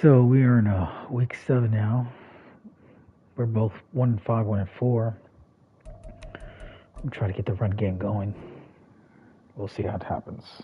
So we are in week 7 now. We're both 1-5, 1-4. I'm trying to get the run game going. We'll see how it happens.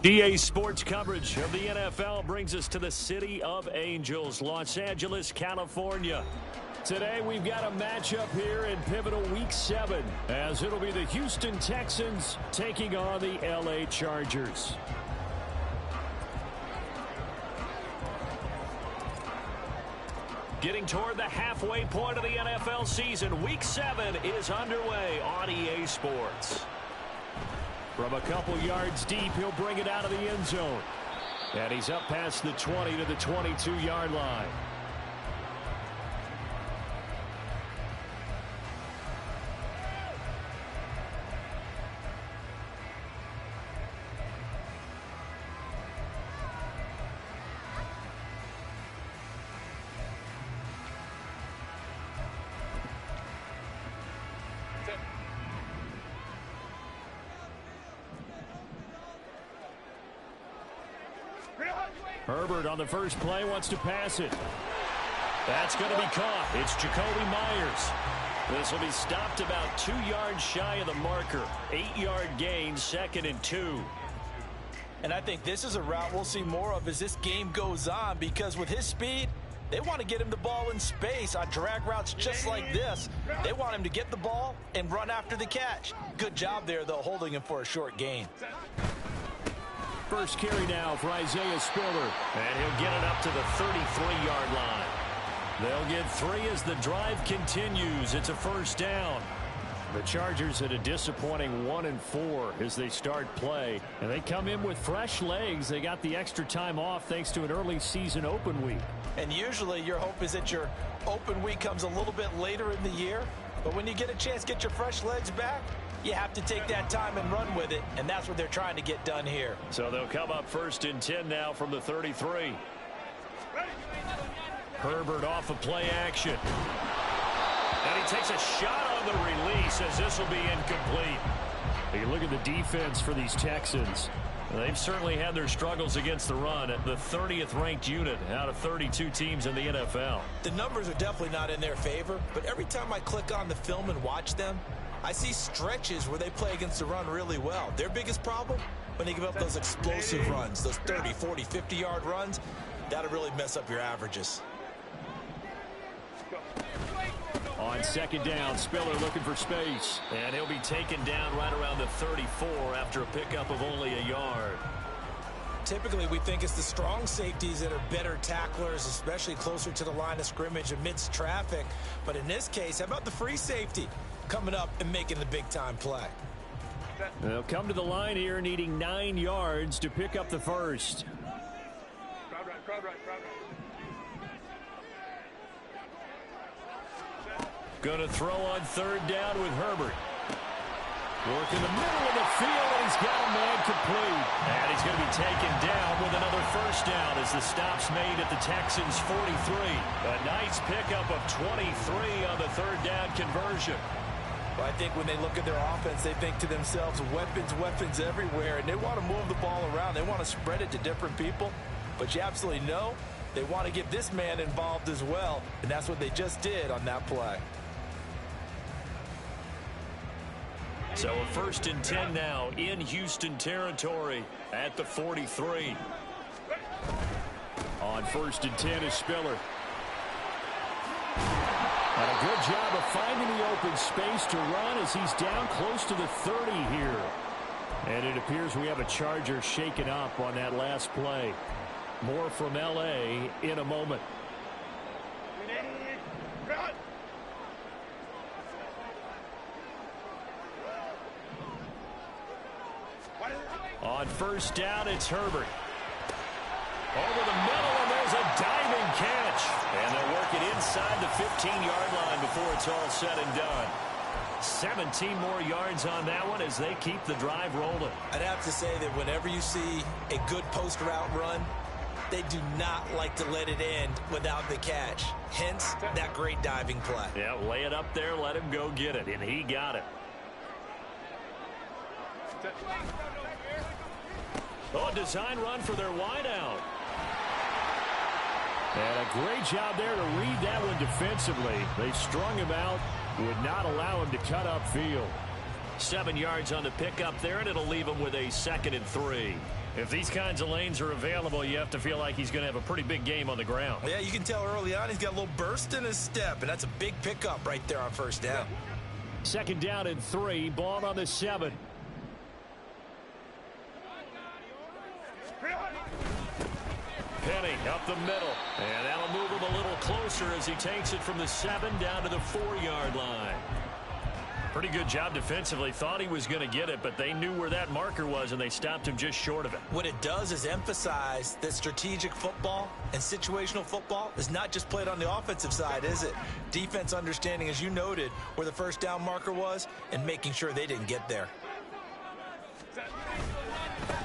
DA Sports coverage of the NFL brings us to the City of Angels, Los Angeles, California. Today we've got a matchup here in pivotal week 7, as it'll be the Houston Texans taking on the LA Chargers. Getting toward the halfway point of the NFL season, week 7 is underway on EA Sports. From a couple yards deep, he'll bring it out of the end zone. And he's up past the 20 to the 22-yard line. Herbert on the first play wants to pass it. That's going to be caught. It's Jacoby Myers. This will be stopped about 2 yards shy of the marker. 8-yard gain, 2nd and 2. And I think this is a route we'll see more of as this game goes on, because with his speed, they want to get him the ball in space on drag routes just like this. They want him to get the ball and run after the catch. Good job there, though, holding him for a short gain. First carry now for Isaiah Spiller, and he'll get it up to the 33-yard line. They'll get 3 as the drive continues. It's a first down. The Chargers at a disappointing 1-4 as they start play, and they come in with fresh legs. They got the extra time off thanks to an early season open week. And usually your hope is that your open week comes a little bit later in the year, but when you get a chance to get your fresh legs back, you have to take that time and run with it, and that's what they're trying to get done here. So they'll come up 1st and 10 now from the 33. Herbert off of play action. And he takes a shot on the release as this will be incomplete. You look at the defense for these Texans. They've certainly had their struggles against the run at the 30th ranked unit out of 32 teams in the NFL. The numbers are definitely not in their favor, but every time I click on the film and watch them, I see stretches where they play against the run really well. Their biggest problem, when they give up those explosive runs, those 30, 40, 50-yard runs, that'll really mess up your averages. On 2nd down, Spiller looking for space, and he'll be taken down right around the 34 after a pickup of only a yard. Typically, we think it's the strong safeties that are better tacklers, especially closer to the line of scrimmage amidst traffic. But in this case, how about the free safety coming up and making the big-time play? They'll come to the line here needing 9 yards to pick up the first. Going to throw on 3rd down with Herbert. Work in the middle of the field, and he's got a man complete. And he's going to be taken down with another first down as the stop's made at the Texans' 43. A nice pickup of 23 on the 3rd down conversion. Well, I think when they look at their offense, they think to themselves, weapons, weapons everywhere, and they want to move the ball around. They want to spread it to different people, but you absolutely know they want to get this man involved as well, and that's what they just did on that play. So a 1st and 10 now in Houston territory at the 43. On 1st and 10 is Spiller. And a good job of finding the open space to run as he's down close to the 30 here. And it appears we have a Charger shaken up on that last play. More from L.A. in a moment. On 1st down, it's Herbert. Over the middle, and there's a diving catch. And they'll work it inside the 15-yard line before it's all said and done. 17 more yards on that one as they keep the drive rolling. I'd have to say that whenever you see a good post route run, they do not like to let it end without the catch. Hence, that great diving play. Yeah, lay it up there, let him go get it, and he got it. Oh, a design run for their wideout. And a great job there to read that one defensively. They strung him out, would not allow him to cut upfield. 7 yards on the pickup there, and it'll leave him with a 2nd and 3. If these kinds of lanes are available, you have to feel like he's going to have a pretty big game on the ground. Yeah, you can tell early on he's got a little burst in his step, and that's a big pickup right there on 1st down. 2nd down and 3, ball on the 7. Penny up the middle, and that'll move him a little closer as he takes it from the 7 down to the 4-yard line. Pretty good job defensively. Thought he was going to get it, but they knew where that marker was, and they stopped him just short of it. What it does is emphasize that strategic football and situational football is not just played on the offensive side, is it? Defense understanding, as you noted, where the 1st down marker was and making sure they didn't get there.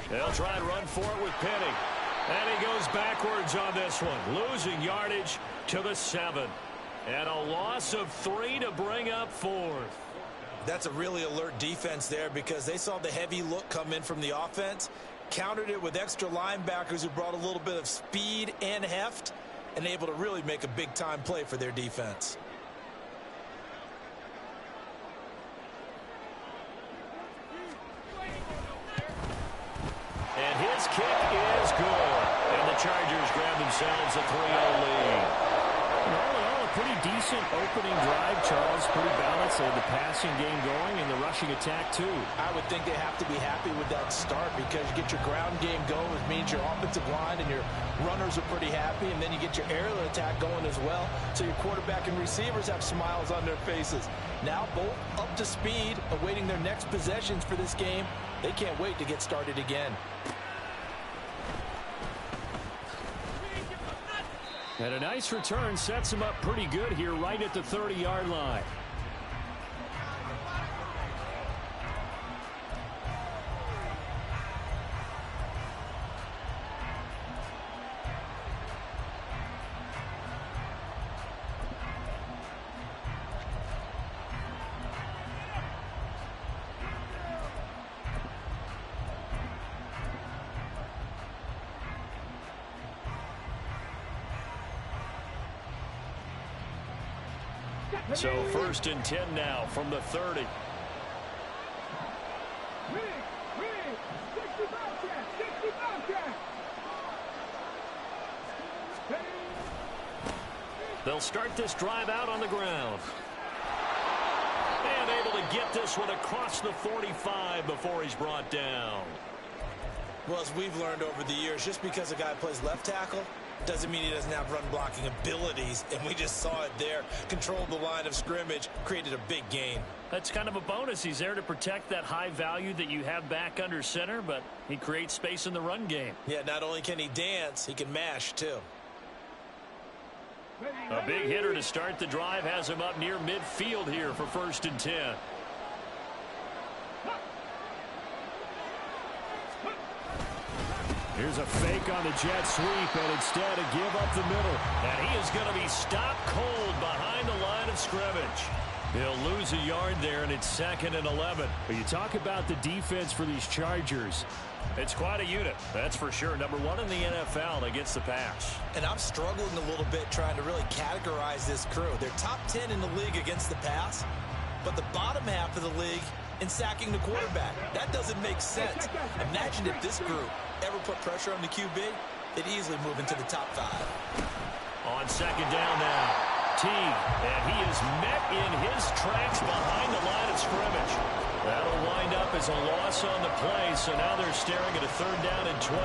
They'll try and run for it with Penny. And he goes backwards on this one, losing yardage to the 7. And a loss of 3 to bring up 4th. That's a really alert defense there because they saw the heavy look come in from the offense, countered it with extra linebackers who brought a little bit of speed and heft, and able to really make a big-time play for their defense. And his kick is good. And the Chargers grab themselves a 3-0 lead. All in all, a pretty decent opening drive, Charles. Pretty balanced. They had the passing game going and the rushing attack, too. I would think they have to be happy with that start because you get your ground game going, which means your offensive line and your runners are pretty happy, and then you get your aerial attack going as well, so your quarterback and receivers have smiles on their faces. Now both up to speed, awaiting their next possessions for this game. They can't wait to get started again. And a nice return sets him up pretty good here right at the 30-yard line. So 1st and 10 now from the 30. They'll start this drive out on the ground. And able to get this one across the 45 before he's brought down. Well, as we've learned over the years, just because a guy plays left tackle doesn't mean he doesn't have run blocking abilities, and we just saw it there. Controlled the line of scrimmage, created a big gain. That's kind of a bonus. He's there to protect that high value that you have back under center, but he creates space in the run game. Yeah, not only can he dance, he can mash too. A big hitter to start the drive has him up near midfield here for 1st and 10. Here's a fake on the jet sweep, and instead a give up the middle. And he is going to be stopped cold behind the line of scrimmage. He'll lose a yard there, and it's 2nd and 11. But you talk about the defense for these Chargers. It's quite a unit, that's for sure. Number 1 in the NFL against the pass. And I'm struggling a little bit trying to really categorize this crew. They're top 10 in the league against the pass, but the bottom half of the league in sacking the quarterback. That doesn't make sense. Imagine if this group ever put pressure on the QB. they'd easily move into the top 5. On second down now, Teague, and he is met in his tracks behind the line of scrimmage. That'll wind up as a loss on the play, so now they're staring at a 3rd down and 12.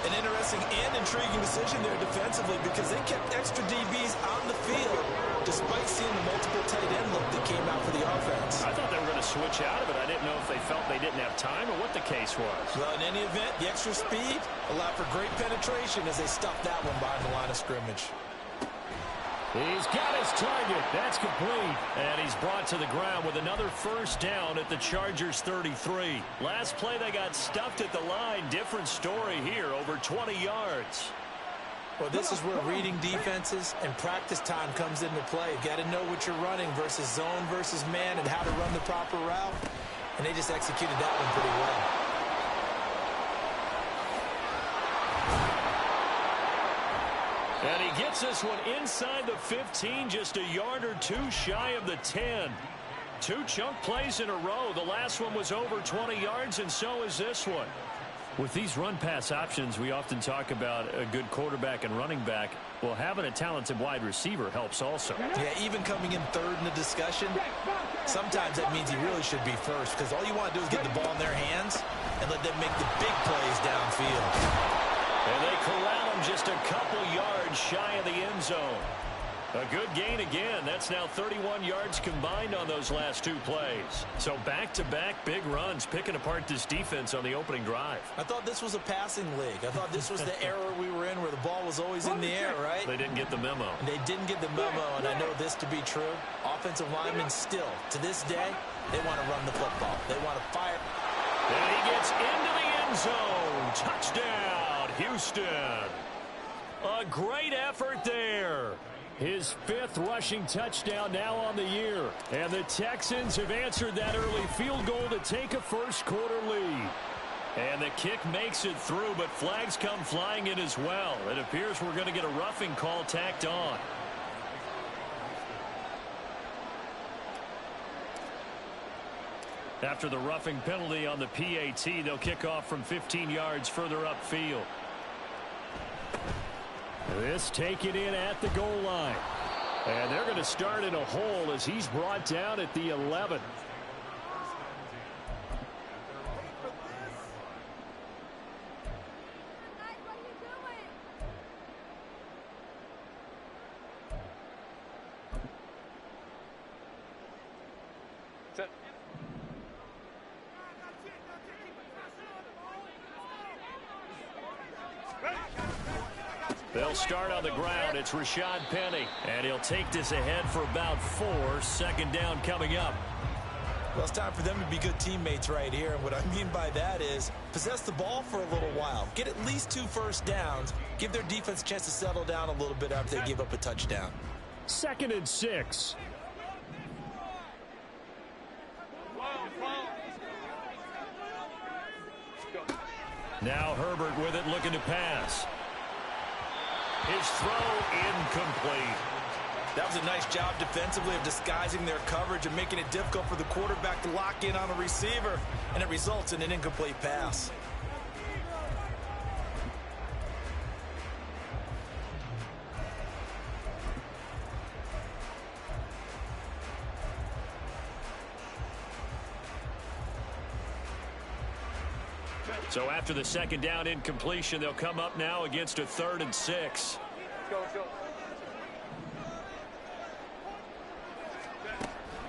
An interesting and intriguing decision there defensively because they kept extra DBs on the field despite seeing the multiple tight end look that came out for the offense. I thought they were going to switch out of it. I didn't know if they felt they didn't have time or what the case was. Well, in any event, the extra speed allowed for great penetration as they stuffed that one behind the line of scrimmage. He's got his target. That's complete. And he's brought to the ground with another 1st down at the Chargers 33. Last play they got stuffed at the line. Different story here, over 20 yards. Well, this is where reading defenses and practice time comes into play. You've got to know what you're running versus zone versus man and how to run the proper route. And they just executed that one pretty well. And he gets this one inside the 15, just a yard or 2 shy of the 10. 2 chunk plays in a row. The last one was over 20 yards, and so is this one. With these run-pass options, we often talk about a good quarterback and running back. Well, having a talented wide receiver helps also. Yeah, even coming in 3rd in the discussion, sometimes that means he really should be 1st because all you want to do is get the ball in their hands and let them make the big plays downfield. And they corral him just a couple yards shy of the end zone. A good gain again. That's now 31 yards combined on those last 2 plays. So back-to-back big runs, picking apart this defense on the opening drive. I thought this was a passing league. I thought this was the era we were in where the ball was always in the air, right? They didn't get the memo. And they didn't get the memo, and I know this to be true. Offensive linemen still, to this day, they want to run the football. They want to fire. And he gets into the end zone. Touchdown, Houston. A great effort there. His 5th rushing touchdown now on the year. And the Texans have answered that early field goal to take a first-quarter lead. And the kick makes it through, but flags come flying in as well. It appears we're going to get a roughing call tacked on. After the roughing penalty on the PAT, they'll kick off from 15 yards further upfield. This taken in at the goal line. And they're going to start in a hole as he's brought down at the 11. They'll start on the ground. It's Rashad Penny. And he'll take this ahead for about 4. 2nd down coming up. Well, it's time for them to be good teammates right here. And what I mean by that is possess the ball for a little while. Get at least 2 first downs. Give their defense a chance to settle down a little bit after they give up a touchdown. 2nd and 6. Now Herbert with it, looking to pass. His throw incomplete. That was a nice job defensively of disguising their coverage and making it difficult for the quarterback to lock in on a receiver, and it results in an incomplete pass. So after the 2nd down incompletion, they'll come up now against a 3rd and 6. Let's go.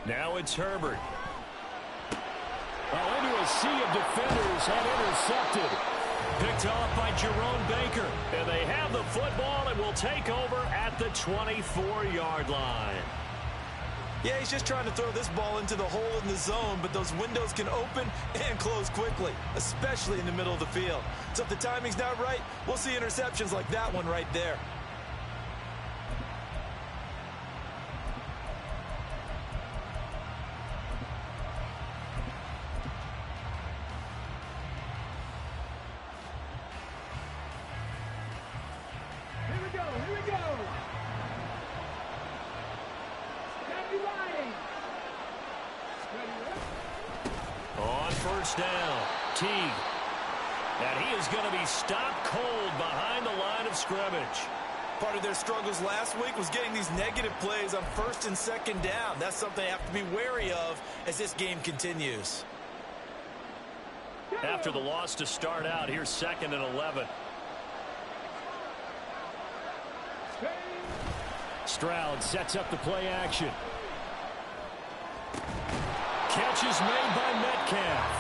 Now it's Herbert. Well, into a sea of defenders and intercepted. Picked off by Jerome Baker. And they have the football and will take over at the 24-yard line. Yeah, he's just trying to throw this ball into the hole in the zone, but those windows can open and close quickly, especially in the middle of the field. So if the timing's not right, we'll see interceptions like that one right there. Here we go. On 1st down, Teague. And he is going to be stopped cold behind the line of scrimmage. Part of their struggles last week was getting these negative plays on first and second down. That's something they have to be wary of as this game continues. After the loss to start out, here's 2nd and 11. Stroud sets up the play action. Catch is made by Metcalf.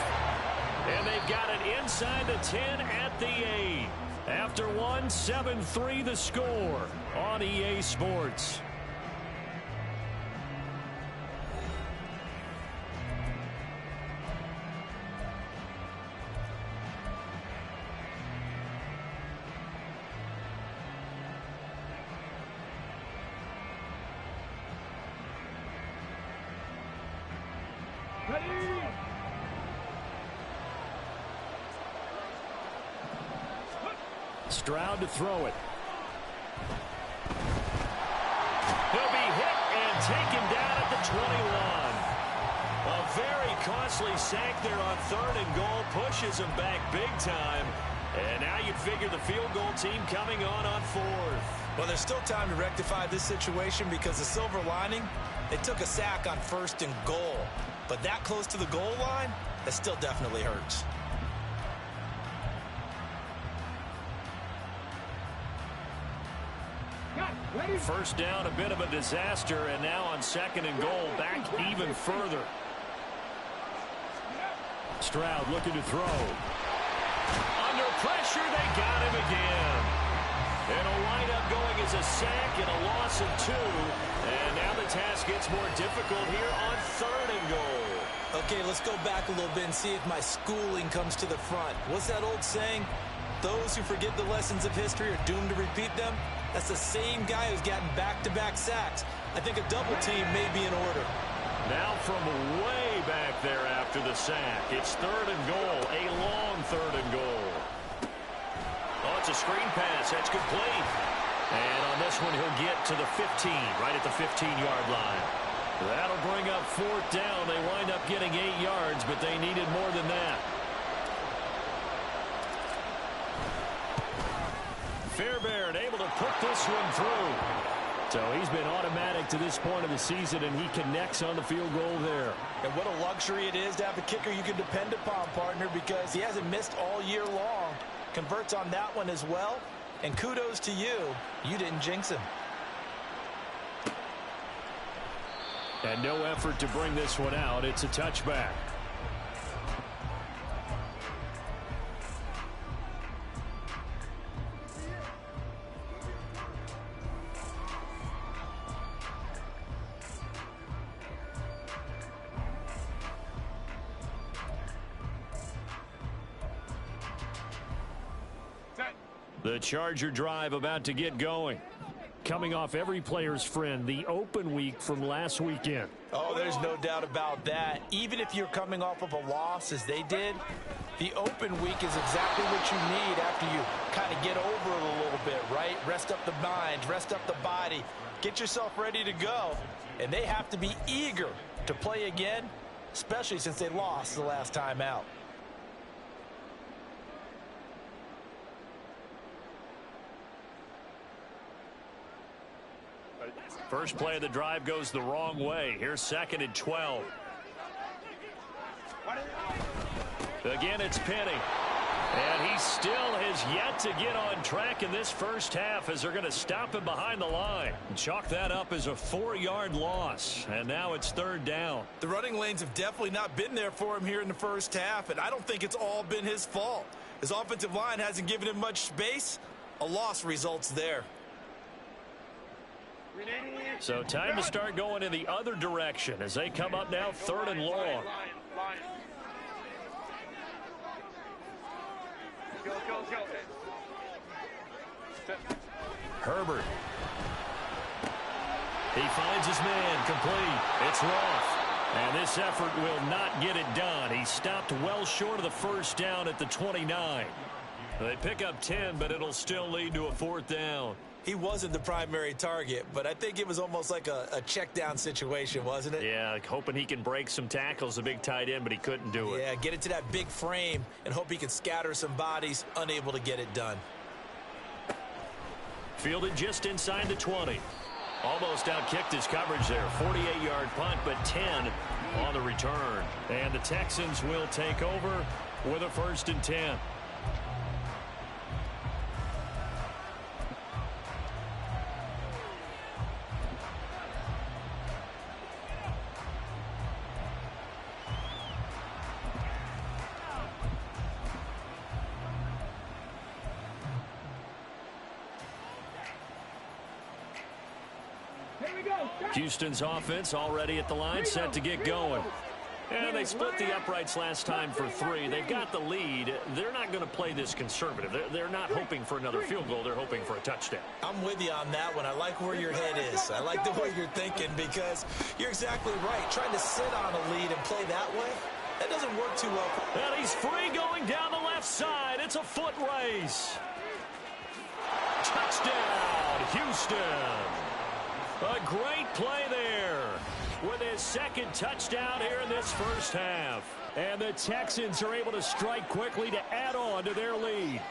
And they've got it inside the 10 at the 8. After one, 7-3 the score on EA Sports. Stroud to throw it. He'll be hit and taken down at the 21. A very costly sack there on 3rd and goal. Pushes him back big time. And now you'd figure the field goal team coming on 4th. Well, there's still time to rectify this situation because the silver lining, they took a sack on 1st and goal. But that close to the goal line, that still definitely hurts. First down, a bit of a disaster, and now on 2nd and goal, back even further. Stroud looking to throw. Under pressure, they got him again. And a windup going as a sack and a loss of 2. And now the task gets more difficult here on 3rd and goal. Okay, let's go back a little bit and see if my schooling comes to the front. What's that old saying? Those who forget the lessons of history are doomed to repeat them. That's the same guy who's gotten back-to-back sacks. I think a double team may be in order. Now from way back there after the sack. It's 3rd and goal, a long 3rd and goal. Oh, it's a screen pass. That's complete. And on this one, he'll get to the 15, right at the 15-yard line. That'll bring up 4th down. They wind up getting 8 yards, but they needed more than that. Fairbairn able to put this one through. So he's been automatic to this point of the season, and he connects on the field goal there. And what a luxury it is to have a kicker you can depend upon, partner, because he hasn't missed all year long. Converts on that one as well. And kudos to you. You didn't jinx him. And no effort to bring this one out. It's a touchback. The Charger drive about to get going. Coming off every player's friend, the open week from last weekend. Oh, there's no doubt about that. Even if you're coming off of a loss as they did, the open week is exactly what you need after you kind of get over it a little bit, right? Rest up the mind, rest up the body, get yourself ready to go. And they have to be eager to play again, especially since they lost the last time out. First play of the drive goes the wrong way. Here's 2nd and 12. Again, it's Penny. And he still has yet to get on track in this first half as they're going to stop him behind the line. Chalk that up as a 4-yard loss. And now it's 3rd down. The running lanes have definitely not been there for him here in the first half, and I don't think it's all been his fault. His offensive line hasn't given him much space. A loss results there. So time to start going in the other direction as they come up now 3rd and long. Herbert. He finds his man complete. It's Roth. And this effort will not get it done. He stopped well short of the first down at the 29. They pick up 10, but it'll still lead to a 4th down. He wasn't the primary target, but I think it was almost like a check down situation, wasn't it? Yeah, like hoping he can break some tackles, the big tight end, but he couldn't do it. Yeah, get into that big frame and hope he can scatter some bodies, unable to get it done. Fielded just inside the 20. Almost outkicked his coverage there. 48-yard punt, but 10 on the return. And the Texans will take over with a 1st and 10. Houston's offense already at the line, set to get going. And they split the uprights last time for 3. They've got the lead. They're not going to play this conservative. They're not hoping for another field goal. They're hoping for a touchdown. I'm with you on that one. I like where your head is. I like the way you're thinking because you're exactly right. Trying to sit on a lead and play that way, that doesn't work too well. And he's free going down the left side. It's a foot race. Touchdown, Houston. A great play there with his 2nd touchdown here in this first half. And the Texans are able to strike quickly to add on to their lead.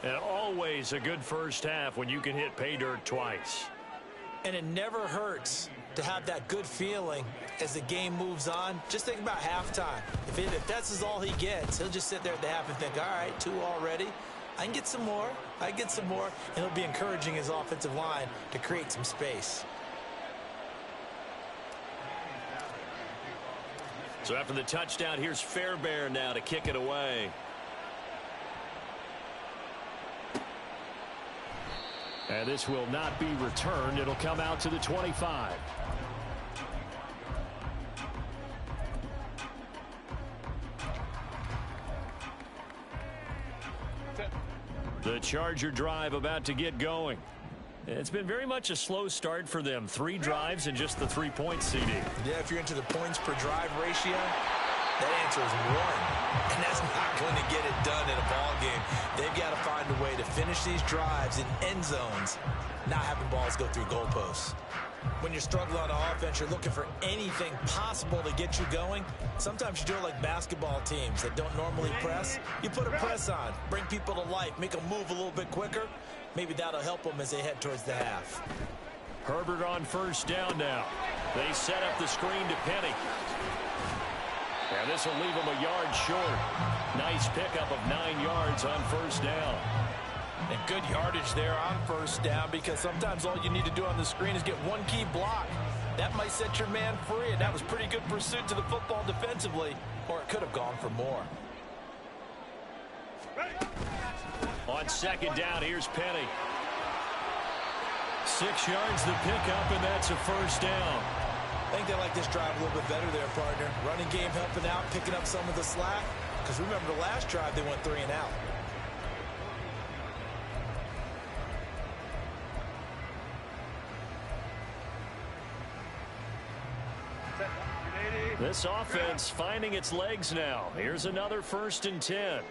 And always a good first half when you can hit pay dirt twice. And it never hurts to have that good feeling as the game moves on. Just think about halftime. If that's all he gets, he'll just sit there at the half and think, all right, 2 already. I can get some more. I get some more. And he'll be encouraging his offensive line to create some space. So after the touchdown, here's Fairbairn now to kick it away. And this will not be returned. It'll come out to the 25. The Charger drive about to get going. It's been very much a slow start for them. 3 drives and just the 3-point CD. Yeah, if you're into the points per drive ratio, that answer is 1. And that's not going to get it done in a ball game. They've got to find a way to finish these drives in end zones, not having balls go through goalposts. When you're struggling on offense, you're looking for anything possible to get you going. Sometimes you do it like basketball teams that don't normally press. You put a press on, bring people to life, make them move a little bit quicker. Maybe that'll help them as they head towards the half. Herbert on 1st down now. They set up the screen to Penny. And this will leave him a yard short. Nice pickup of 9 yards on 1st down. And good yardage there on 1st down because sometimes all you need to do on the screen is get 1 key block. That might set your man free, and that was pretty good pursuit to the football defensively, or it could have gone for more. On 2nd down, here's Penny. 6 yards the pickup, and that's a 1st down. I think they like this drive a little bit better there, partner. Running game helping out, picking up some of the slack. Because remember the last drive, they went 3 and out. This offense finding its legs now. Here's another 1st and 10.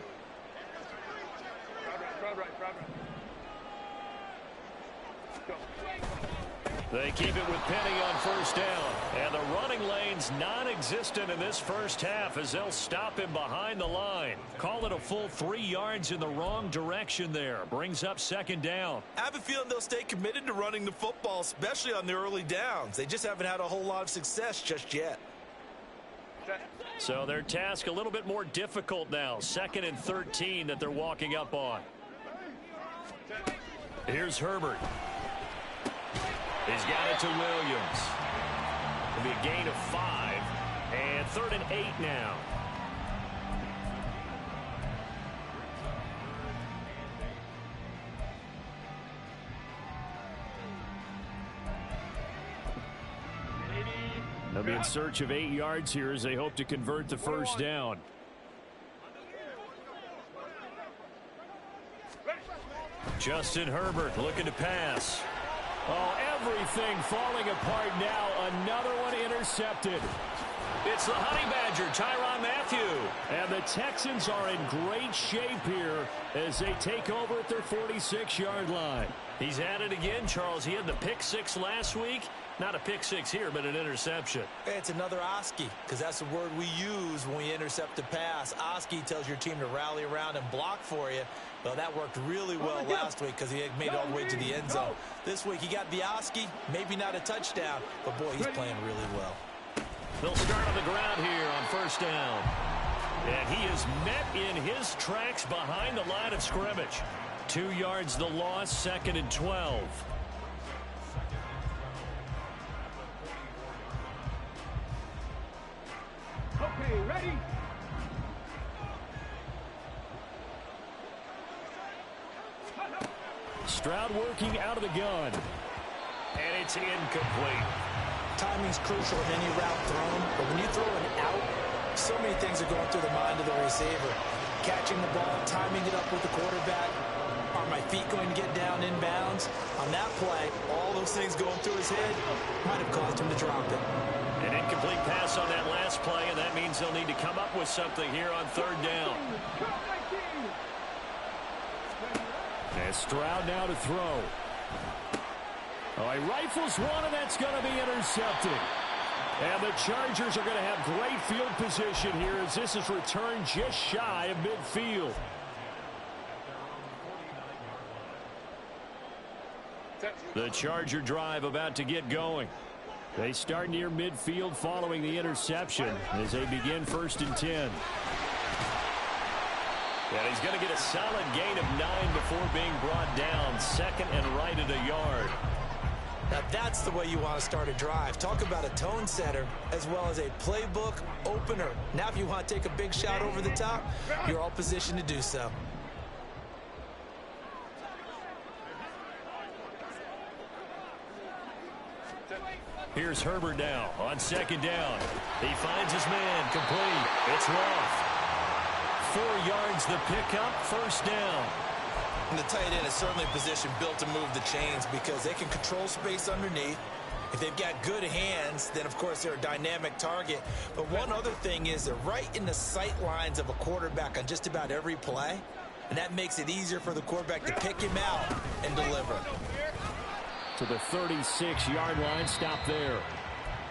They keep it with Penny on 1st down. And the running lane's non-existent in this first half as they'll stop him behind the line. Call it a full 3 yards in the wrong direction there. Brings up 2nd down. I have a feeling they'll stay committed to running the football, especially on the early downs. They just haven't had a whole lot of success just yet. So their task a little bit more difficult now. 2nd and 13 that they're walking up on. Here's Herbert. He's got it to Williams. It'll be a gain of 5. And 3rd and 8 now. They'll be in search of 8 yards here as they hope to convert the 1st down. Justin Herbert looking to pass. Oh, everything falling apart now. Another one intercepted. It's the Honey Badger, Tyrann Mathieu. And the Texans are in great shape here as they take over at their 46-yard line. He's at it again, Charles. He had the pick six last week. Not a pick six here, but an interception. It's another Oski, because that's the word we use when we intercept a pass. Oski tells your team to rally around and block for you. Well, that worked really well last week because he had made it all the way to the end zone. This week he got the Oski, maybe not a touchdown, but boy, he's playing really well. They'll start on the ground here on first down. And he is met in his tracks behind the line of scrimmage. 2 yards the loss, 2nd and 12. Okay, ready? Stroud working out of the gun. And it's incomplete. Timing's crucial in any route thrown, but when you throw it out, so many things are going through the mind of the receiver. Catching the ball, timing it up with the quarterback. Are my feet going to get down in bounds? On that play, all those things going through his head might have caused him to drop it. An incomplete pass on that last play, and that means they'll need to come up with something here on third down. And Stroud now to throw. Oh, he rifles one, and that's going to be intercepted. And the Chargers are going to have great field position here as this is returned just shy of midfield. The Charger drive about to get going. They start near midfield following the interception as they begin 1st and 10. And he's going to get a solid gain of 9 before being brought down. 2nd and right at a yard. Now that's the way you want to start a drive. Talk about a tone setter as well as a playbook opener. Now if you want to take a big shot over the top, you're all positioned to do so. Here's Herbert now on 2nd down. He finds his man, complete. It's Roth. 4 yards the pickup, 1st down. And the tight end is certainly a position built to move the chains because they can control space underneath. If they've got good hands, then of course they're a dynamic target. But one other thing is they're right in the sight lines of a quarterback on just about every play. And that makes it easier for the quarterback to pick him out and deliver. To the 36-yard line, stop there.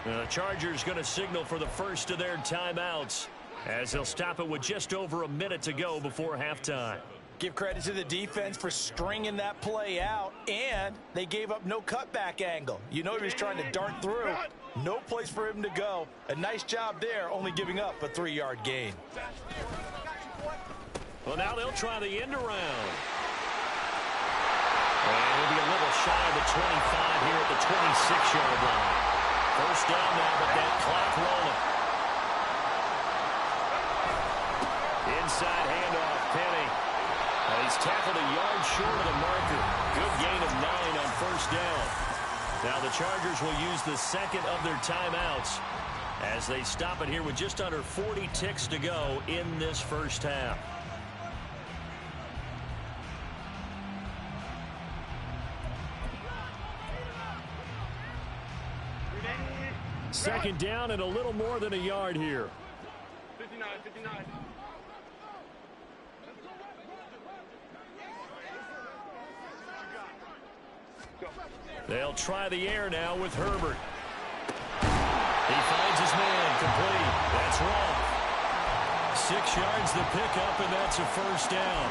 The Chargers going to signal for the first of their timeouts as they'll stop it with just over a minute to go before halftime. Give credit to the defense for stringing that play out, and they gave up no cutback angle. You know he was trying to dart through. No place for him to go. A nice job there, only giving up a 3-yard gain. Well, now they'll try the end around. And it'll be a little shy of the 25 here at the 26-yard line. First down now, but that clock rolling. Inside handoff, Penny. He's tackled a yard short of the marker. Good gain of 9 on first down. Now the Chargers will use the second of their timeouts as they stop it here with just under 40 ticks to go in this first half. Second down and a little more than a yard here. 59, 59. They'll try the air now with Herbert. He finds his man, complete. That's wrong. 6 yards the pickup, and that's a first down.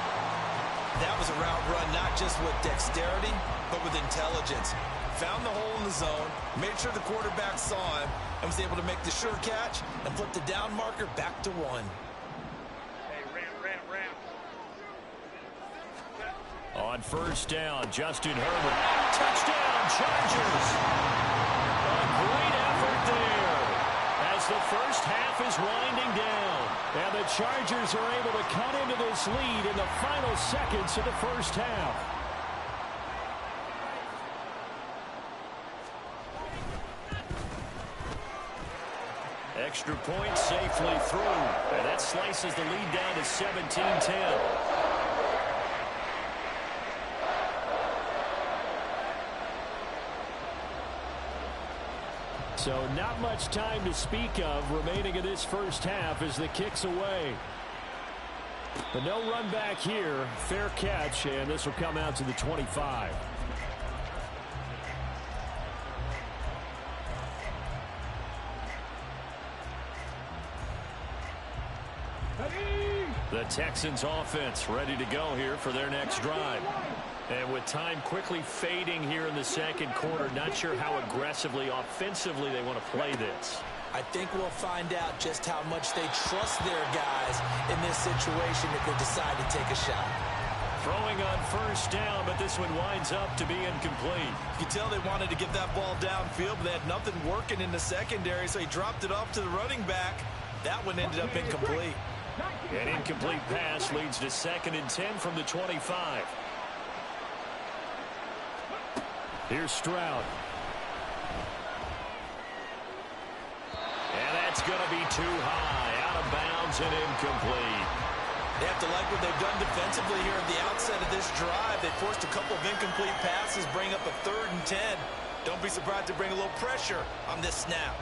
That was a route run not just with dexterity, but with intelligence. Found the hole in the zone, made sure the quarterback saw him, and was able to make the sure catch and flip the down marker back to 1. Hey, ramp. On first down, Justin Herbert. Touchdown, Chargers. A great effort there as the first half is winding down. And the Chargers are able to cut into this lead in the final seconds of the first half. Extra point safely through. And that slices the lead down to 17-10. So not much time to speak of remaining in this first half as the kick's away. But no run back here. Fair catch, and this will come out to the 25. The Texans offense ready to go here for their next drive. And with time quickly fading here in the second quarter, not sure how aggressively, offensively they want to play this. I think we'll find out just how much they trust their guys in this situation if they decide to take a shot. Throwing on first down, but this one winds up to be incomplete. You can tell they wanted to get that ball downfield, but they had nothing working in the secondary, so he dropped it off to the running back. That one ended up incomplete. An incomplete pass leads to 2nd and 10 from the 25. Here's Stroud. And that's going to be too high. Out of bounds and incomplete. They have to like what they've done defensively here at the outset of this drive. They forced a couple of incomplete passes, bring up a 3rd and 10. Don't be surprised to bring a little pressure on this snap.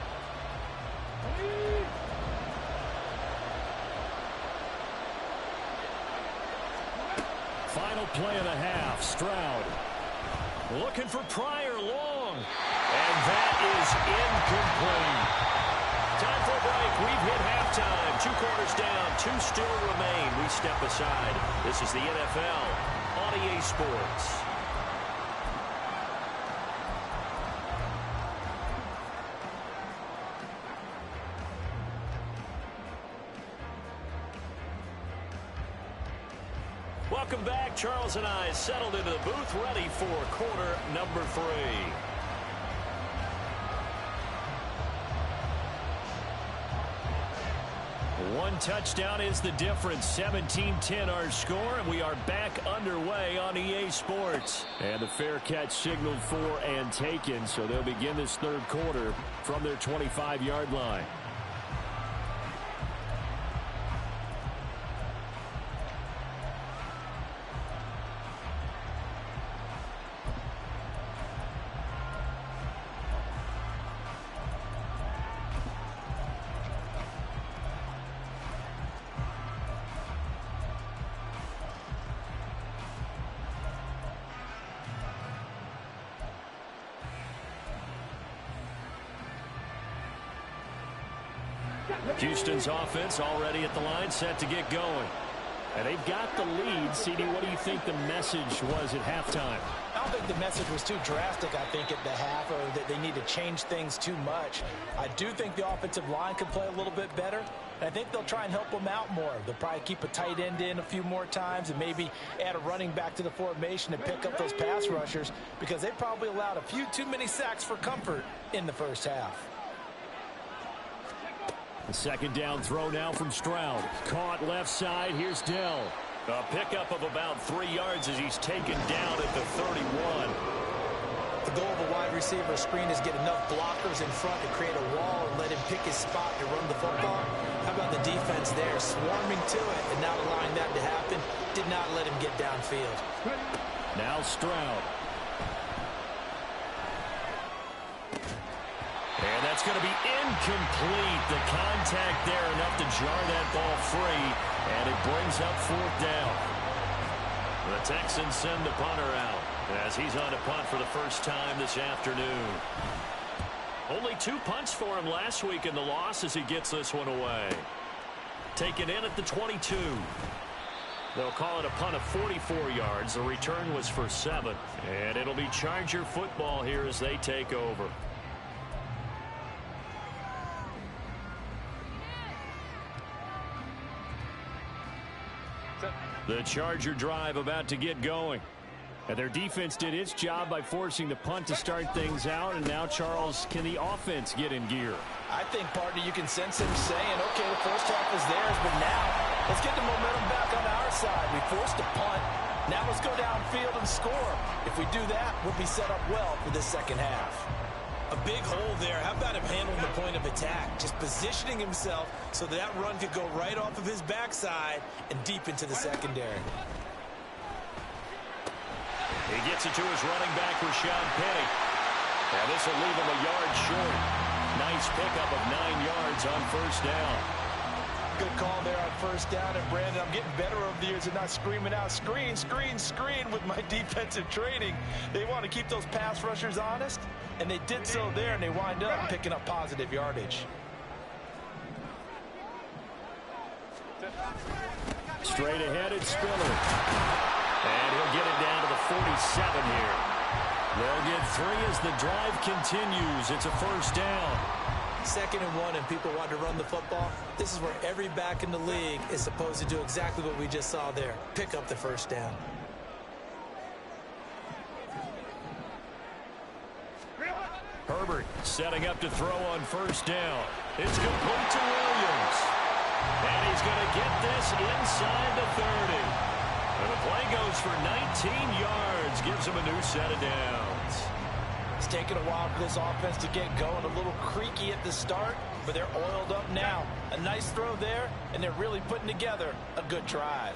Final play of the half. Stroud looking for Pryor long. And that is incomplete. Time for a break. We've hit halftime. 2 quarters down. 2 still remain. We step aside. This is the NFL on EA Sports. Welcome back. Charles and I settled into the booth, ready for quarter number 3. One touchdown is the difference. 17-10 our score, and we are back underway on EA Sports. And the fair catch signaled for and taken, so they'll begin this 3rd quarter from their 25-yard line. Houston's offense already at the line, set to get going. And they've got the lead. CD, what do you think the message was at halftime? I don't think the message was too drastic, I think, at the half, or that they need to change things too much. I do think the offensive line could play a little bit better, and I think they'll try and help them out more. They'll probably keep a tight end in a few more times and maybe add a running back to the formation to pick up those pass rushers, because they probably allowed a few too many sacks for comfort in the first half. The 2nd down throw now from Stroud. Caught left side. Here's Dell. A pickup of about 3 yards as he's taken down at the 31. The goal of a wide receiver screen is get enough blockers in front to create a wall and let him pick his spot to run the football. How about the defense there, swarming to it and not allowing that to happen? Did not let him get downfield. Now Stroud. And that's going to be incomplete. The contact there enough to jar that ball free, and it brings up 4th down. The Texans send the punter out as he's on to punt for the first time this afternoon. Only 2 punts for him last week in the loss as he gets this one away. Taken in at the 22. They'll call it a punt of 44 yards. The return was for 7. And it'll be Charger football here as they take over. The Charger drive about to get going. And their defense did its job by forcing the punt to start things out. And now, Charles, can the offense get in gear? I think, partner, you can sense him saying, okay, the first half was theirs, but now let's get the momentum back on our side. We forced a punt. Now let's go downfield and score. If we do that, we'll be set up well for this second half. A big hole there. How about him handling the point of attack? Just positioning himself so that run could go right off of his backside and deep into the secondary. He gets it to his running back, Rashad Penny. And this will leave him a yard short. Nice pickup of 9 yards on first down. Good call there on first down. And Brandon, I'm getting better over the years and not screaming out screen, screen, screen with my defensive training. They want to keep those pass rushers honest, and they did so there, and they wind up picking up positive yardage. Straight ahead, it's Spiller. And he'll get it down to the 47 here. They'll get 3 as the drive continues. It's a first down. 2nd and 1, and people want to run the football. This is where every back in the league is supposed to do exactly what we just saw there. Pick up the first down. Herbert setting up to throw on first down. It's complete to Williams. And he's going to get this inside the 30. And the play goes for 19 yards. Gives him a new set of downs. It's taken a while for this offense to get going. A little creaky at the start, but they're oiled up now. A nice throw there, and they're really putting together a good drive.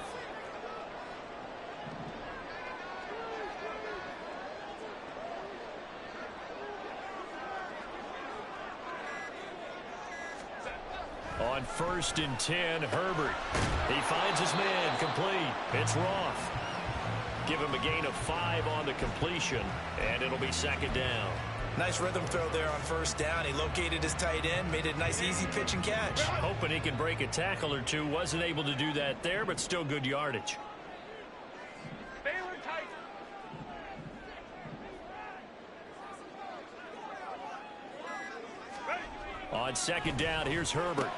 On 1st and 10, Herbert. He finds his man complete. It's Roth. Give him a gain of 5 on the completion, and it'll be 2nd down. Nice rhythm throw there on first down. He located his tight end, made it a nice easy pitch and catch. Hoping he can break a tackle or two. Wasn't able to do that there, but still good yardage. On 2nd down, here's Herbert.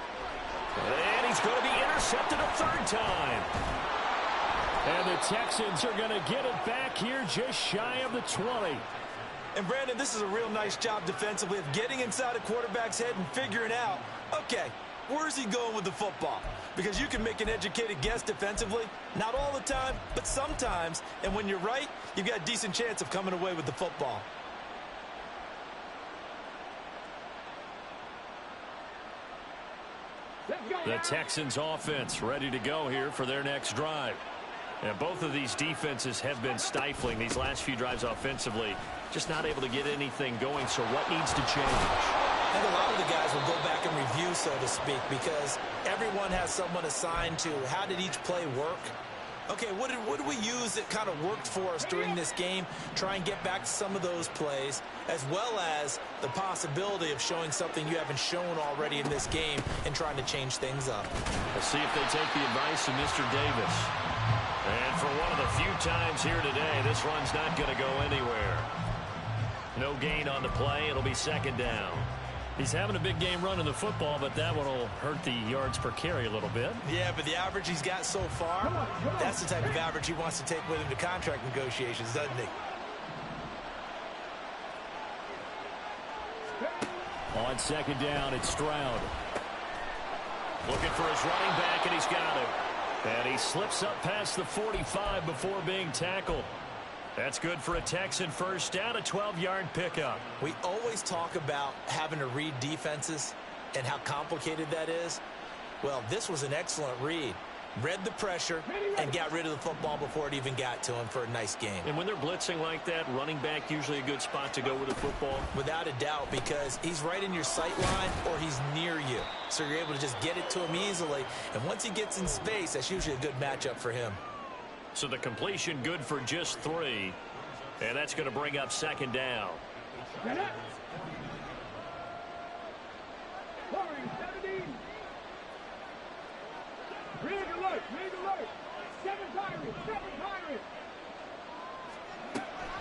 And he's going to be intercepted a 3rd time. And the Texans are going to get it back here just shy of the 20. And Brandon, this is a real nice job defensively of getting inside a quarterback's head and figuring out, okay, where's he going with the football? Because you can make an educated guess defensively. Not all the time, but sometimes. And when you're right, you've got a decent chance of coming away with the football. The Texans offense ready to go here for their next drive. And both of these defenses have been stifling these last few drives offensively. Just not able to get anything going, so what needs to change? I think a lot of the guys will go back and review, so to speak, because everyone has someone assigned to how did each play work. Okay, what did we use that kind of worked for us during this game? Try and get back to some of those plays, as well as the possibility of showing something you haven't shown already in this game and trying to change things up. We'll see if they take the advice of Mr. Davis. And for one of the few times here today, this run's not going to go anywhere. No gain on the play. It'll be 2nd down. He's having a big game running the football, but that one will hurt the yards per carry a little bit. Yeah, but the average he's got so far, that's the type of average he wants to take with him to contract negotiations, doesn't he? On 2nd down, it's Stroud. Looking for his running back, and he's got it. And he slips up past the 45 before being tackled. That's good for a Texan first down, a 12-yard pickup. We always talk about having to read defenses and how complicated that is. Well, this was an excellent read. Read the pressure and got rid of the football before it even got to him for a nice game. And when they're blitzing like that, running back usually a good spot to go with the football? Without a doubt, because he's right in your sight line or he's near you. So you're able to just get it to him easily. And once he gets in space, that's usually a good matchup for him. So the completion good for just 3. And that's going to bring up 2nd down.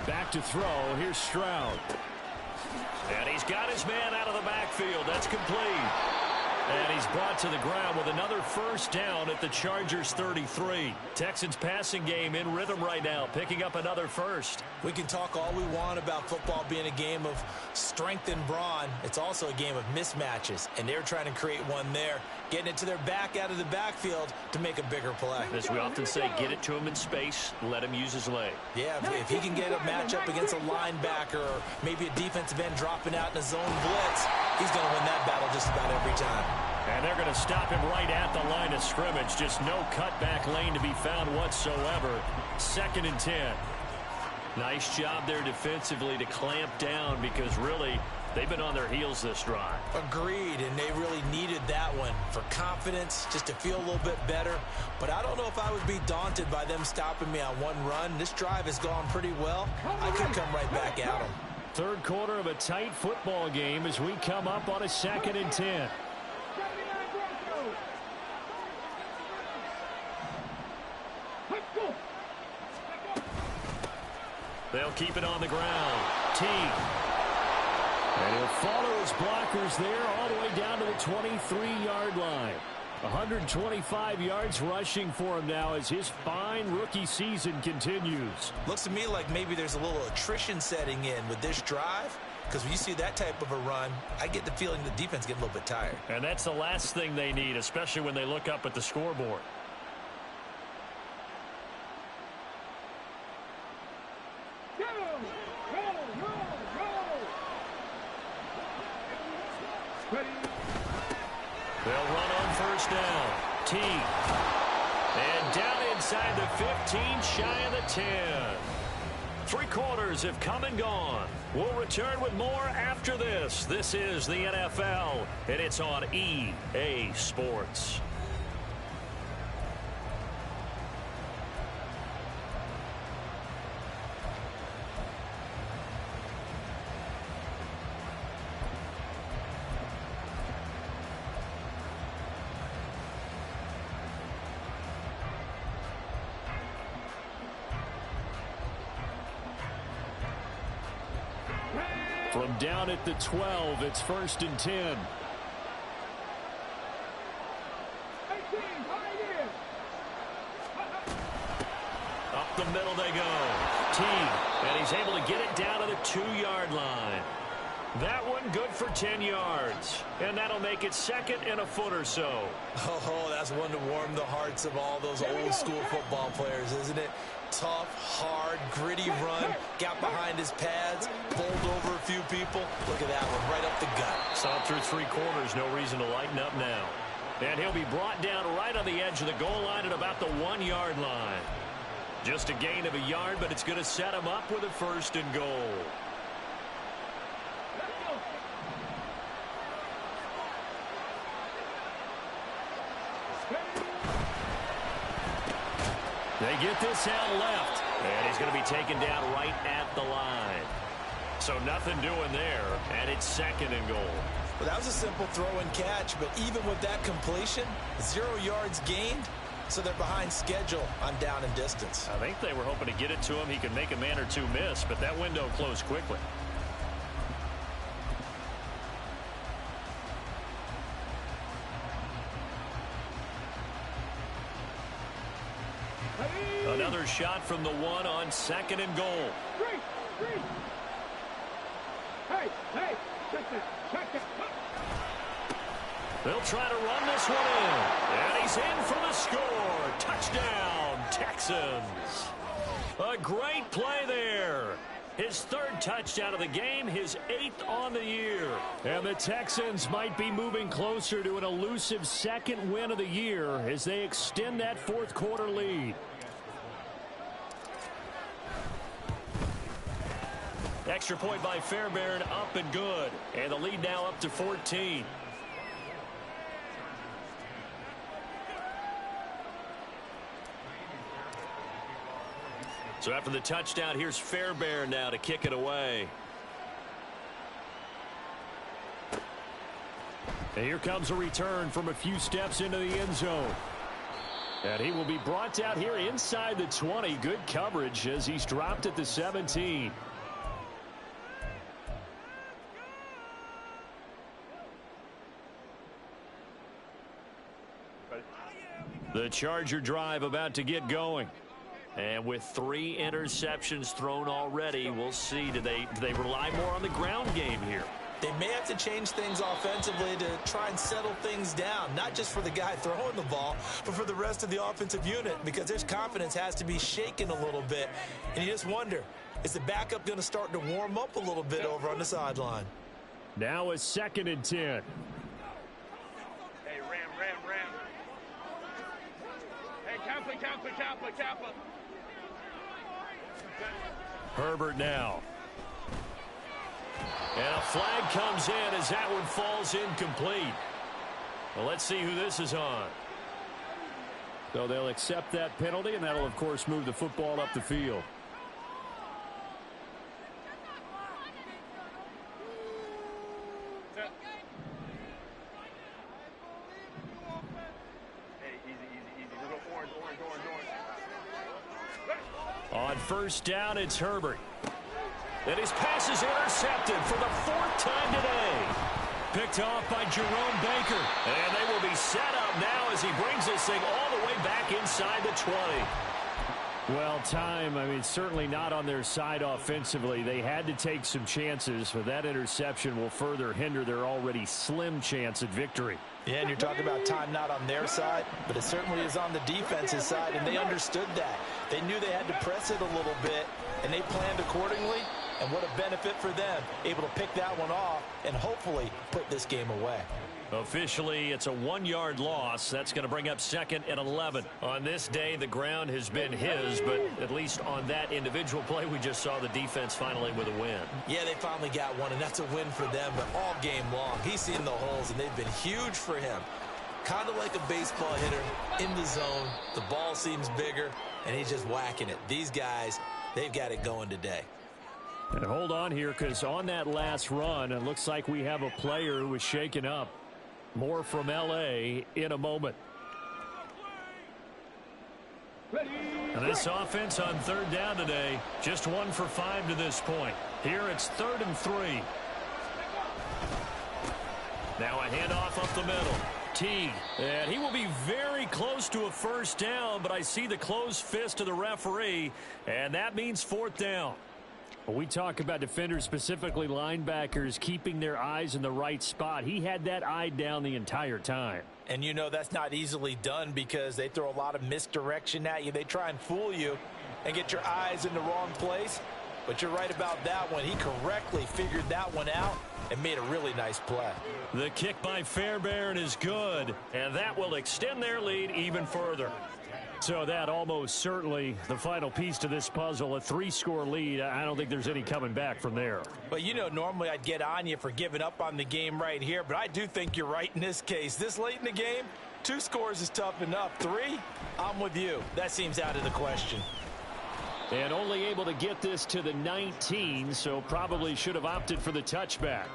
Back to throw. Here's Stroud. And he's got his man out of the backfield. That's complete. And he's brought to the ground with another first down at the Chargers 33. Texans passing game in rhythm right now, picking up another first. We can talk all we want about football being a game of strength and brawn. It's also a game of mismatches, and they're trying to create one there, getting it to their back out of the backfield to make a bigger play. As we often say, get it to him in space, let him use his leg. Yeah, if he can get a matchup against a linebacker or maybe a defensive end dropping out in a zone blitz, he's going to win that battle just about every time. And they're going to stop him right at the line of scrimmage. Just no cutback lane to be found whatsoever. 2nd and 10. Nice job there defensively to clamp down, because really They've been on their heels this drive. Agreed, and they really needed that one for confidence, just to feel a little bit better. But I don't know if I would be daunted by them stopping me on one run. This drive has gone pretty well. I could come right back at them. Third quarter of a tight football game as we come up on a 2nd and 10. They'll keep it on the ground. Teague. And he'll follow his blockers there all the way down to the 23-yard line. 125 yards rushing for him now as his fine rookie season continues. Looks to me like maybe there's a little attrition setting in with this drive, because when you see that type of a run, I get the feeling the defense get a little bit tired. And that's the last thing they need, especially when they look up at the scoreboard. They'll run on first down. Teague. And down inside the 15, shy of the 10. 3 quarters have come and gone. We'll return with more after this. This is the NFL, and it's on EA Sports. From down at the 12, it's 1st and 10. Up the middle they go. Teague, and he's able to get it down to the 2-yard line. That one good for 10 yards. And that'll make it 2nd and a foot or so. Oh, that's one to warm the hearts of all those old school football players, isn't it? Tough, hard, gritty run. Got behind his pads, bowled over a few people. Look at that one, right up the gut. Saw through 3 quarters, no reason to lighten up now. And he'll be brought down right on the edge of the goal line at about the 1-yard line. Just a gain of a yard, but it's going to set him up with a 1st and goal. They get this out left, and he's going to be taken down right at the line. So nothing doing there, and it's 2nd and goal. Well, that was a simple throw and catch, but even with that completion, 0 yards gained, so they're behind schedule on down and distance. I think they were hoping to get it to him. He could make a man or two miss, but that window closed quickly. Another shot from the 1 on 2nd and goal. Hey, check that. They'll try to run this one in. And he's in for the score. Touchdown, Texans. A great play there. His 3rd touchdown of the game, his 8th on the year. And the Texans might be moving closer to an elusive 2nd win of the year as they extend that 4th quarter lead. Extra point by Fairbairn, up and good. And the lead now up to 14. So after the touchdown, here's Fairbairn now to kick it away. And here comes a return from a few steps into the end zone. And he will be brought down here inside the 20. Good coverage as he's dropped at the 17. The Charger drive about to get going. And with 3 interceptions thrown already, we'll see. Do they rely more on the ground game here? They may have to change things offensively to try and settle things down, not just for the guy throwing the ball, but for the rest of the offensive unit, because their confidence has to be shaken a little bit. And you just wonder, is the backup going to start to warm up a little bit over on the sideline? Now a 2nd and 10. Hey, Ram. Hey, Kappa. Herbert now. And a flag comes in as that one falls incomplete. Well, let's see who this is on. So they'll accept that penalty, and that'll, of course, move the football up the field. On first down, it's Herbert. And his pass is intercepted for the 4th time today. Picked off by Jerome Baker. And they will be set up now as he brings this thing all the way back inside the 20. Well, certainly not on their side offensively. They had to take some chances, but that interception will further hinder their already slim chance at victory. Yeah, and you're talking about time not on their side, but it certainly is on the defense's side, and they understood that. They knew they had to press it a little bit, and they planned accordingly, and what a benefit for them, able to pick that one off and hopefully put this game away. Officially, it's a 1-yard loss. That's going to bring up 2nd and 11. On this day, the ground has been his, but at least on that individual play, we just saw the defense finally with a win. Yeah, they finally got one, and that's a win for them, but all game long, he's seen the holes, and they've been huge for him. Kind of like a baseball hitter in the zone. The ball seems bigger, and he's just whacking it. These guys, they've got it going today. And hold on here, because on that last run, it looks like we have a player who was shaken up. More from L.A. in a moment. And this offense on 3rd down today, just 1 for 5 to this point. Here it's 3rd and 3. Now a handoff up the middle. Teague, and he will be very close to a first down, but I see the closed fist of the referee, and that means 4th down. We talk about defenders, specifically linebackers, keeping their eyes in the right spot. He had that eye down the entire time. And you know that's not easily done because they throw a lot of misdirection at you. They try and fool you and get your eyes in the wrong place. But you're right about that one. He correctly figured that one out and made a really nice play. The kick by Fairbairn is good, and that will extend their lead even further. So that almost certainly the final piece to this puzzle, a 3-score lead. I don't think there's any coming back from there. But, you know, normally I'd get on you for giving up on the game right here, but I do think you're right in this case. This late in the game, 2 scores is tough enough. 3, I'm with you. That seems out of the question. And only able to get this to the 19, so probably should have opted for the touchback.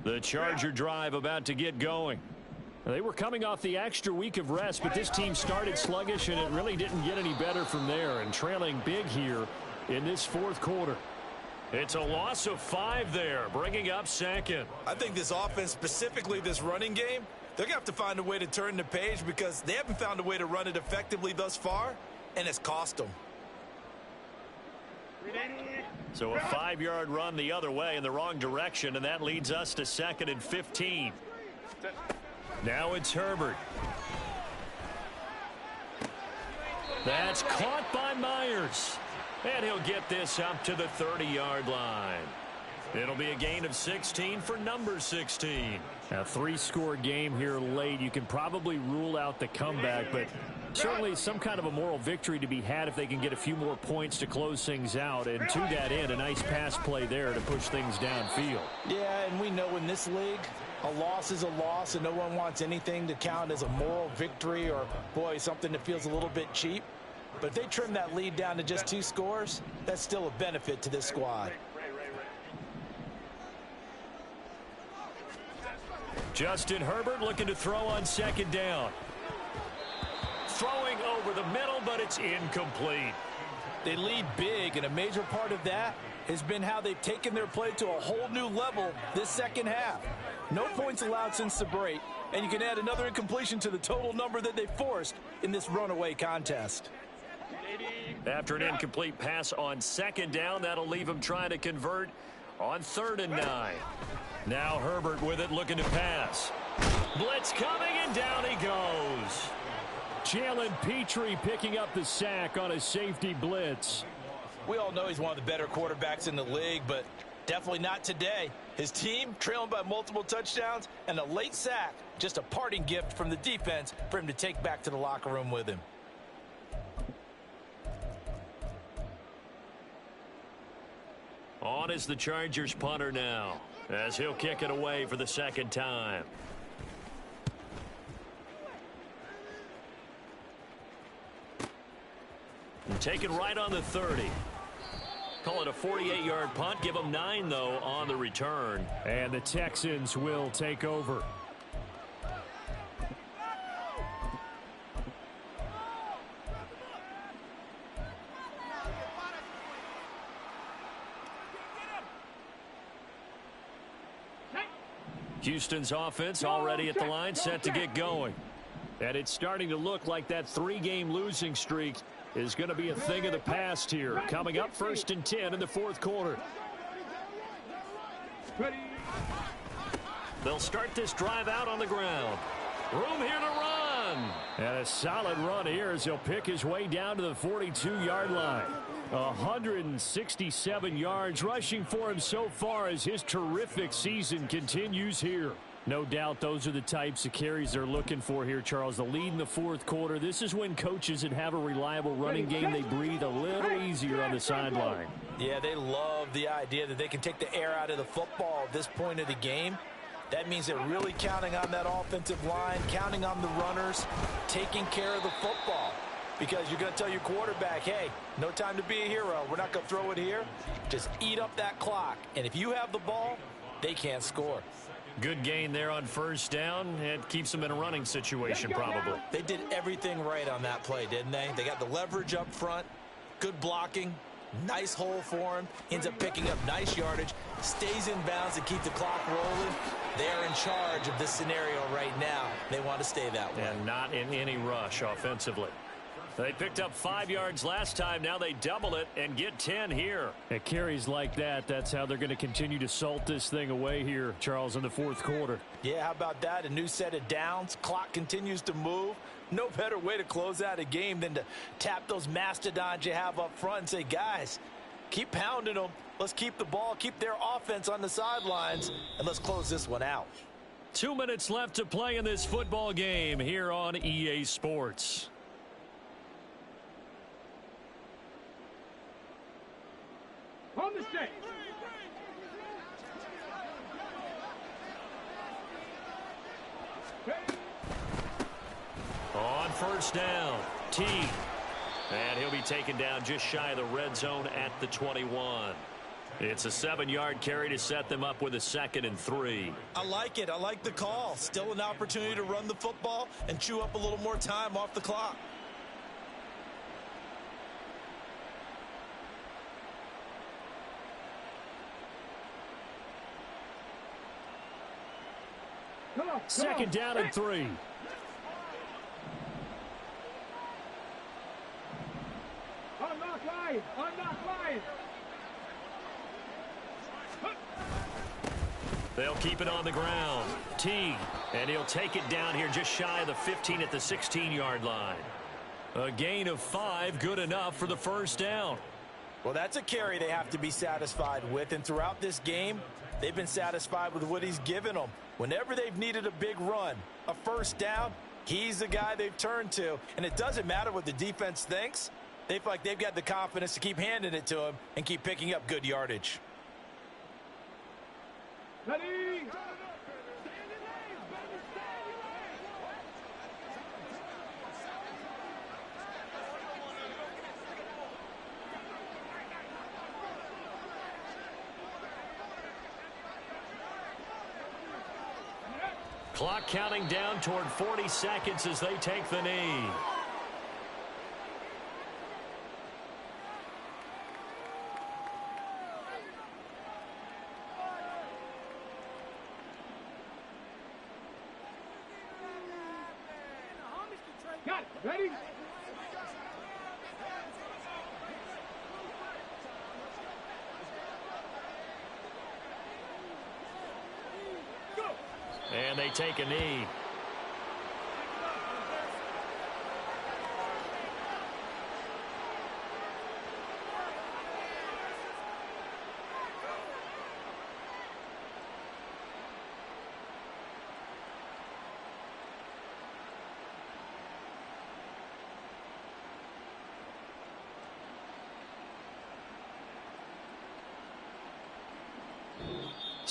The Charger drive about to get going. They were coming off the extra week of rest, but this team started sluggish, and it really didn't get any better from there, and trailing big here in this 4th quarter. It's a loss of 5 there, bringing up 2nd. I think this offense, specifically this running game, they're going to have to find a way to turn the page because they haven't found a way to run it effectively thus far, and it's cost them. So a 5-yard run the other way in the wrong direction, and that leads us to 2nd and 15. Now it's Herbert. That's caught by Myers. And he'll get this up to the 30-yard line. It'll be a gain of 16 for number 16. A 3-score game here late. You can probably rule out the comeback, but certainly some kind of a moral victory to be had if they can get a few more points to close things out. And to that end, a nice pass play there to push things downfield. Yeah, and we know in this league, a loss is a loss, and no one wants anything to count as a moral victory or, boy, something that feels a little bit cheap. But if they trim that lead down to just 2 scores, that's still a benefit to this squad. Justin Herbert looking to throw on 2nd down. Throwing over the middle, but it's incomplete. They lead big, and a major part of that has been how they've taken their play to a whole new level this second half. No points allowed since the break, and you can add another incompletion to the total number that they forced in this runaway contest. After an incomplete pass on 2nd down, that'll leave him trying to convert on 3rd and 9. Now Herbert with it, looking to pass. Blitz coming, and down he goes. Jalen Petrie picking up the sack on a safety blitz. We all know he's one of the better quarterbacks in the league, but Definitely not today. His team trailing by multiple touchdowns and a late sack. Just a parting gift from the defense for him to take back to the locker room with him. On is the Chargers punter now, as he'll kick it away for the second time. And taken right on the 30. Call it a 48-yard punt. Give them 9, though, on the return. And the Texans will take over. Houston's offense already at the line, set to get going. And it's starting to look like that 3-game losing streak is going to be a thing of the past here. Coming up, 1st and 10 in the 4th quarter. They'll start this drive out on the ground. Room here to run. And a solid run here as he'll pick his way down to the 42-yard line. 167 yards rushing for him so far as his terrific season continues here. No doubt those are the types of carries they're looking for here, Charles. The lead in the 4th quarter. This is when coaches that have a reliable running game, they breathe a little easier on the sideline. Yeah, they love the idea that they can take the air out of the football at this point of the game. That means they're really counting on that offensive line, counting on the runners, taking care of the football. Because you're going to tell your quarterback, hey, no time to be a hero. We're not going to throw it here. Just eat up that clock. And if you have the ball, they can't score. Good gain there on 1st down. It keeps them in a running situation, probably. They did everything right on that play, didn't they? They got the leverage up front, good blocking, nice hole for him, ends up picking up nice yardage, stays in bounds to keep the clock rolling. They're in charge of this scenario right now. They want to stay that way. And not in any rush offensively. They picked up 5 yards last time. Now they double it and get 10 here. At carries like that, that's how they're going to continue to salt this thing away here, Charles, in the 4th quarter. Yeah, how about that? A new set of downs. Clock continues to move. No better way to close out a game than to tap those mastodons you have up front and say, guys, keep pounding them. Let's keep the ball, keep their offense on the sidelines, and let's close this one out. 2 minutes left to play in this football game here on EA Sports. On the stage. On 1st down, T. And he'll be taken down just shy of the red zone at the 21. It's a 7-yard carry to set them up with a 2nd and 3. I like it. I like the call. Still an opportunity to run the football and chew up a little more time off the clock. Come on, 2nd down and 3. Unlock line. Unlock line. They'll keep it on the ground. T. And he'll take it down here just shy of the 15 at the 16-yard line. A gain of 5, good enough for the 1st down. Well, that's a carry they have to be satisfied with. And throughout this game, they've been satisfied with what he's given them. Whenever they've needed a big run, a 1st down, he's the guy they've turned to. And it doesn't matter what the defense thinks. They feel like they've got the confidence to keep handing it to him and keep picking up good yardage. Ready? Clock counting down toward 40 seconds as they take the knee. Got it. Ready? Go. And they take a knee.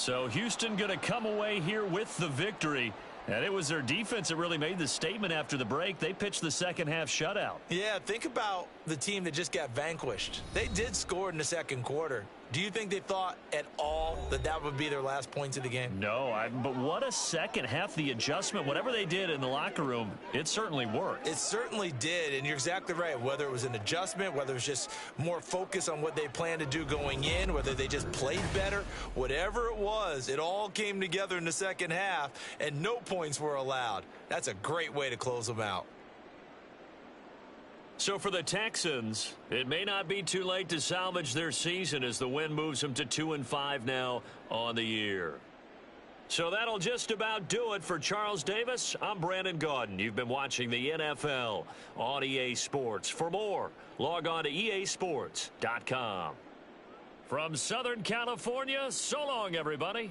So Houston going to come away here with the victory. And it was their defense that really made the statement after the break. They pitched the second half shutout. Yeah, think about the team that just got vanquished. They did score in the second quarter. Do you think they thought at all that that would be their last points of the game? No, but what a second half. The adjustment, whatever they did in the locker room, it certainly worked. It certainly did, and you're exactly right. Whether it was an adjustment, whether it was just more focus on what they planned to do going in, whether they just played better, whatever it was, it all came together in the second half, and no points were allowed. That's a great way to close them out. So for the Texans, it may not be too late to salvage their season as the win moves them to 2-5 now on the year. So that'll just about do it for Charles Davis. I'm Brandon Gaudin. You've been watching the NFL on EA Sports. For more, log on to easports.com. From Southern California, so long, everybody.